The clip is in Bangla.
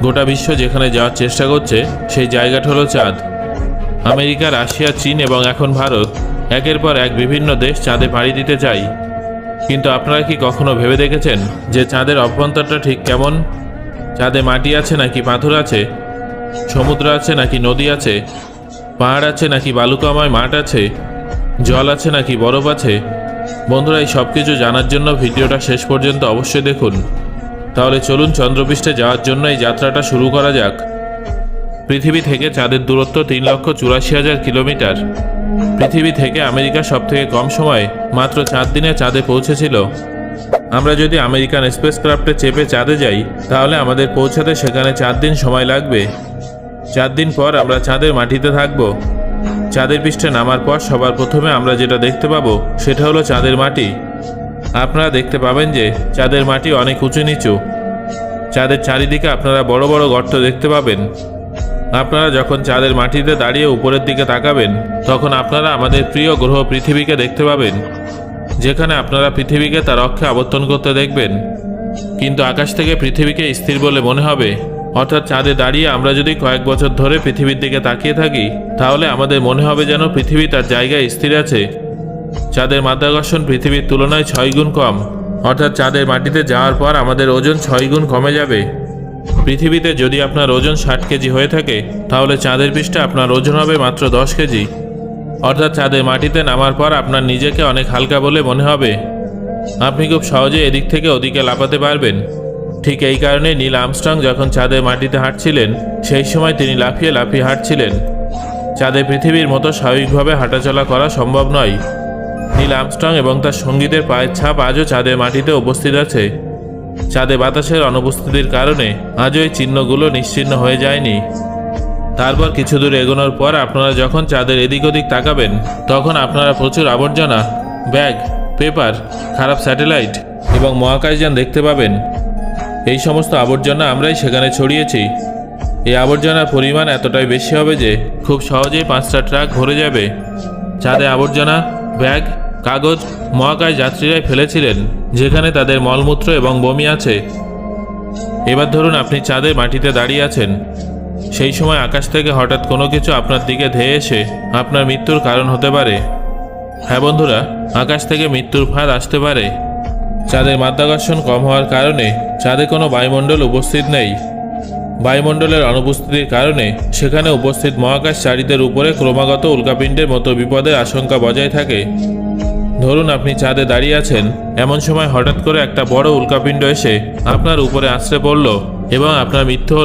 গোটা বিশ্ব যেখানে যাওয়ার চেষ্টা করছে সেই জায়গাটা হলো চাঁদ। আমেরিকা, রাশিয়া, চীন এবং এখন ভারত একের পর এক বিভিন্ন দেশ চাঁদে পাড়ি দিতে চায়। কিন্তু আপনারা কি কখনো ভেবে দেখেছেন যে চাঁদের অভ্যন্তরটা ঠিক কেমন? চাঁদে মাটি আছে নাকি পাথর আছে, সমুদ্র আছে নাকি নদী আছে, পাহাড় আছে নাকি বালুকাময় মাঠ আছে, জল আছে নাকি বরফ আছে? বন্ধুরা, এই সব কিছু জানার জন্য ভিডিওটা শেষ পর্যন্ত অবশ্যই দেখুন। তাহলে চলুন চন্দ্রপৃষ্ঠে যাওয়ার জন্য এই যাত্রাটা শুরু করা যাক। পৃথিবী থেকে চাঁদের দূরত্ব 3,84,000 কিলোমিটার। পৃথিবী থেকে আমেরিকা সবথেকে কম সময়ে মাত্র 4 দিনে চাঁদে পৌঁছেছিল। আমরা যদি আমেরিকান স্পেসক্রাফটে চেপে চাঁদে যাই তাহলে আমাদের পৌঁছাতে সেখানে 4 দিন সময় লাগবে। 4 দিন পর আমরা চাঁদের মাটিতে থাকব। চাঁদের পৃষ্ঠে নামার পর সবার প্রথমে আমরা যেটা দেখতে পাবো সেটা হলো চাঁদের মাটি। আপনারা দেখতে পাবেন যে চাঁদের মাটি অনেক উঁচু নিচু। চাঁদের চারিদিকে আপনারা বড় বড় গর্ত দেখতে পাবেন। আপনারা যখন চাঁদের মাটিতে দাঁড়িয়ে উপরের দিকে তাকাবেন তখন আপনারা আমাদের প্রিয় গ্রহ পৃথিবীকে দেখতে পাবেন, যেখানে আপনারা পৃথিবীকে তার অক্ষে আবর্তন করতে দেখবেন। কিন্তু আকাশ থেকে পৃথিবীকে স্থির বলে মনে হবে, অর্থাৎ চাঁদে দাঁড়িয়ে আমরা যদি কয়েক বছর ধরে পৃথিবীর দিকে তাকিয়ে থাকি তাহলে আমাদের মনে হবে যেন পৃথিবী তার জায়গায় স্থির আছে। চাঁদের মাধ্যাকর্ষণ পৃথিবীর তুলনায় 6 গুণ কম, অর্থাৎ চাঁদের মাটিতে যাওয়ার পর আমাদের ওজন 6 গুণ কমে যাবে। পৃথিবীতে যদি আপনার ওজন 60 কেজি হয়ে থাকে তাহলে চাঁদের পৃষ্ঠে আপনার ওজন হবে মাত্র 10 কেজি, অর্থাৎ চাঁদের মাটিতে নামার পর আপনার নিজেকে অনেক হালকা বলে মনে হবে। আপনি খুব সহজে এদিক থেকে ওদিকে লাফাতে পারবেন। ঠিক এই কারণে নীল আর্মস্ট্রং যখন চাঁদের মাটিতে হাঁটছিলেন সেই সময় তিনি লাফিয়ে লাফিয়ে হাঁটছিলেন। চাঁদে পৃথিবীর মতো স্বাভাবিকভাবে হাঁটাচলা করা সম্ভব নয়। নীল আর্মস্ট্রং এবং তার সঙ্গীদের পায়ের ছাপ আজও চাঁদের মাটিতে উপস্থিত আছে। চাঁদে বাতাসের অনুপস্থিতির কারণে আজও এই চিহ্নগুলো নিশ্চিহ্ন হয়ে যায়নি। তারপর কিছু দূর এগোনোর পর আপনারা যখন চাঁদের এদিক ওদিক তাকাবেন তখন আপনারা প্রচুর আবর্জনা, ব্যাগ, পেপার, খারাপ স্যাটেলাইট এবং মহাকাশযান দেখতে পাবেন। এই সমস্ত আবর্জনা আমরাই সেখানে ছড়িয়েছি। এই আবর্জনার পরিমাণ এতটাই বেশি হবে যে খুব সহজেই 5টা ট্রাক ভরে যাবে। চাঁদে আবর্জনা, ব্যাগ, কাগজ মহাকাশ যাত্রীরাই ফেলেছিলেন, যেখানে তাদের মলমূত্র এবং বমি আছে। এবার ধরুন আপনি চাঁদের মাটিতে দাঁড়িয়ে আছেন। সেই সময় আকাশ থেকে হঠাৎ কোনো কিছু আপনার দিকে ধেয়ে এসে আপনার মৃত্যুর কারণ হতে পারে। হ্যাঁ বন্ধুরা, আকাশ থেকে মৃত্যুর ফাঁদ আসতে পারে। চাঁদের মাধ্যাকর্ষণ কম হওয়ার কারণে চাঁদে কোনো বায়ুমণ্ডল উপস্থিত নেই। বায়ুমণ্ডলের অনুপস্থিতির কারণে সেখানে উপস্থিত মহাকাশচারীদের উপরে ক্রমাগত উল্কাপিণ্ডের মতো বিপদের আশঙ্কা বজায় থাকে। ধরুন আপনি চাঁদে দাঁড়িয়ে আছেন, এমন সময় হঠাৎ করে একটা বড় উল্কাপিণ্ড এসে আপনার উপরে আছড়ে পড়ল এবং আপনার মৃত্যু হলো।